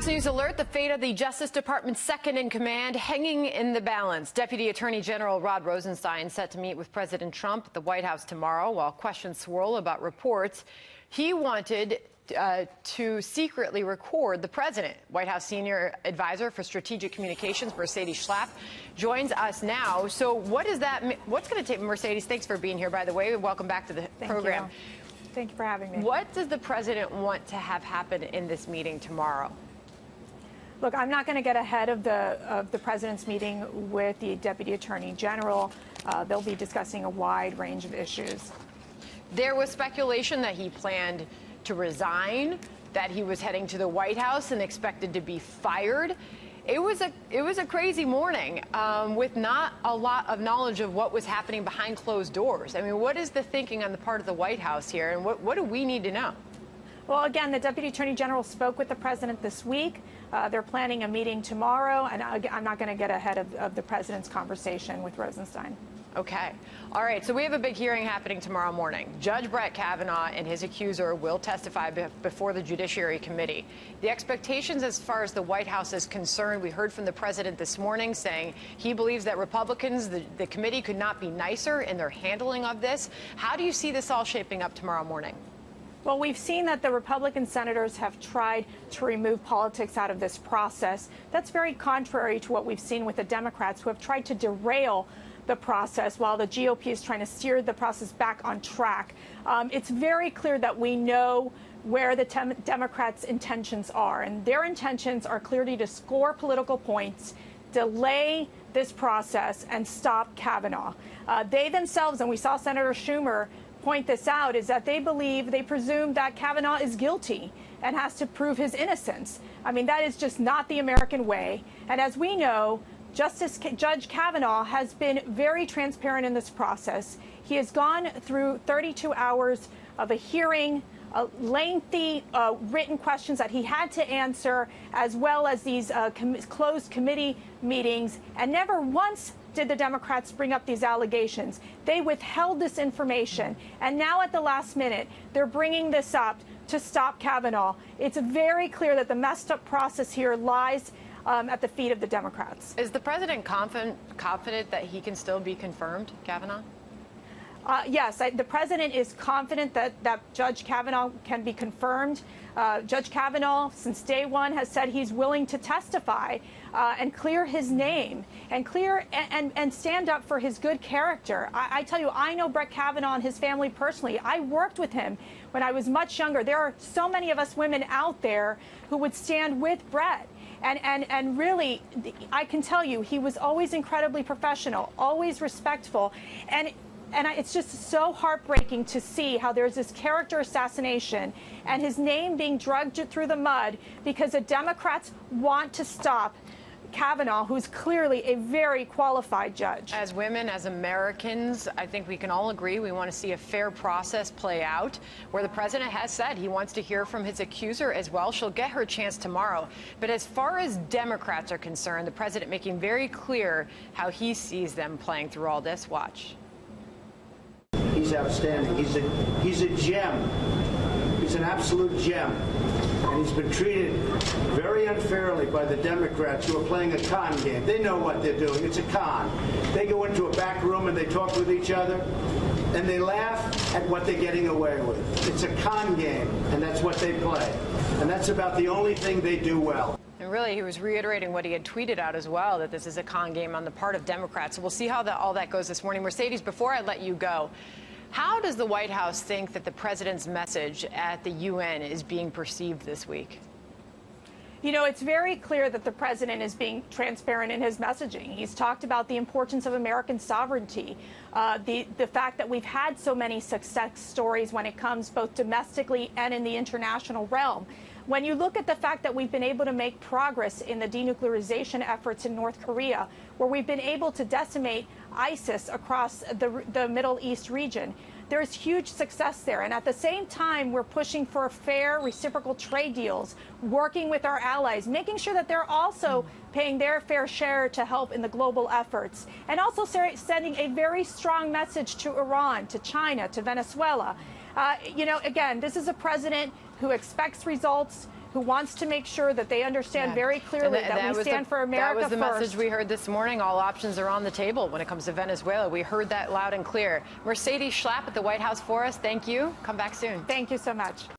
Fox News alert, the fate of the Justice Department's second in command hanging in the balance. Deputy Attorney General Rod Rosenstein set to meet with President Trump at the White House tomorrow while questions swirl about reports he wanted to secretly record the president. White House senior advisor for strategic communications, Mercedes Schlapp, joins us now. So what is that? What's going to take? Mercedes, thanks for being here, by the way. Welcome back to the program. Thank you for having me. What does the president want to have happen in this meeting tomorrow? Look, I'm not going to get ahead of the president's meeting with the Deputy Attorney General. They'll be discussing a wide range of issues. There was speculation that he planned to resign, that he was heading to the White House and expected to be fired. It was a crazy morning with not a lot of knowledge of what was happening behind closed doors. I mean, what is the thinking on the part of the White House here, and what do we need to know? Well, again, the Deputy Attorney General spoke with the president this week. They're planning a meeting tomorrow, and I'm not going to get ahead of the president's conversation with Rosenstein. Okay. All right. So we have a big hearing happening tomorrow morning. Judge Brett Kavanaugh and his accuser will testify before the Judiciary Committee. The expectations as far as the White House is concerned, we heard from the president this morning saying he believes that Republicans, the committee, could not be nicer in their handling of this. How do you see this all shaping up tomorrow morning? Well, we've seen that the Republican senators have tried to remove politics out of this process. That's very contrary to what we've seen with the Democrats, who have tried to derail the process while the GOP is trying to steer the process back on track. It's very clear that we know where the Democrats' intentions are, and their intentions are clearly to score political points, delay this process, and stop Kavanaugh. They themselves, and we saw Senator Schumer point this out, is that they presume that Kavanaugh is guilty and has to prove his innocence. I mean, that is just not the American way. And as we know, Judge Kavanaugh has been very transparent in this process. He has gone through 32 hours of a hearing, lengthy written questions that he had to answer, as well as these closed committee meetings, and never once did the Democrats bring up these allegations. They withheld this information, and now at the last minute, they're bringing this up to stop Kavanaugh. It's very clear that the messed up process here lies at the feet of the Democrats. Is the president confident that he can still be confirmed, Kavanaugh? Yes, the president is confident that Judge Kavanaugh can be confirmed. Judge Kavanaugh, since day one, has said he's willing to testify and clear his name and stand up for his good character. I tell you, I know Brett Kavanaugh and his family personally. I worked with him when I was much younger. There are so many of us women out there who would stand with Brett. And really, I can tell you, he was always incredibly professional, always respectful. And it's just so heartbreaking to see how there's this character assassination and his name being dragged through the mud because the Democrats want to stop Kavanaugh, who's clearly a very qualified judge. As women, as Americans, I think we can all agree we want to see a fair process play out, where the president has said he wants to hear from his accuser as well. She'll get her chance tomorrow. But as far as Democrats are concerned, the president making very clear how he sees them playing through all this. Watch. He's outstanding. He's a gem. He's an absolute gem. And he's been treated very unfairly by the Democrats, who are playing a con game. They know what they're doing. It's a con. They go into a back room and they talk with each other, and they laugh at what they're getting away with. It's a con game, and that's what they play. And that's about the only thing they do well. And really, he was reiterating what he had tweeted out as well, that this is a con game on the part of Democrats. So we'll see how all that goes this morning. Mercedes, before I let you go, how does the White House think that the president's message at the UN is being perceived this week? You know, it's very clear that the president is being transparent in his messaging. He's talked about the importance of American sovereignty, the fact that we've had so many success stories when it comes both domestically and in the international realm. When you look at the fact that we've been able to make progress in the denuclearization efforts in North Korea, where we've been able to decimate ISIS across the Middle East region, there's huge success there. And at the same time, we're pushing for fair reciprocal trade deals, working with our allies, making sure that they're also paying their fair share to help in the global efforts, and also sending a very strong message to Iran, to China, to Venezuela. You know, again, this is a president who expects results, who wants to make sure that they understand very clearly that we stand for America first. That was the message we heard this morning. All options are on the table when it comes to Venezuela. We heard that loud and clear. Mercedes Schlapp at the White House for us. Thank you. Come back soon. Thank you so much.